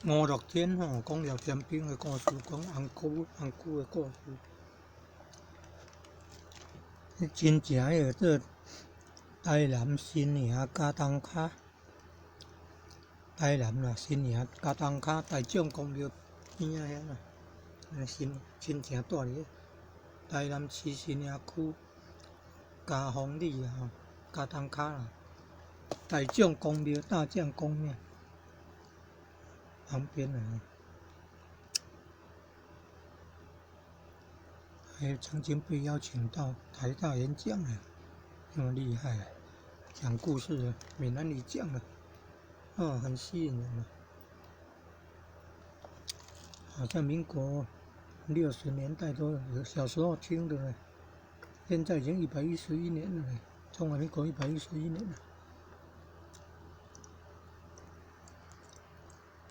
吴乐天吼讲廖天兵的故事，讲红姑的故事，真正迄个做台南新营加东卡，台南啦新营加东卡大众公庙边仔遐啦，真正住伫台南市新营区嘉丰里啦吼，加东卡啦，大众公庙旁边啦。还曾经被邀请到台大演讲了，那么厉害，讲故事的闽南语讲的，很吸引人。好像民国60年代都有，小时候听的呢，现在已经111年了，中华民国111年了。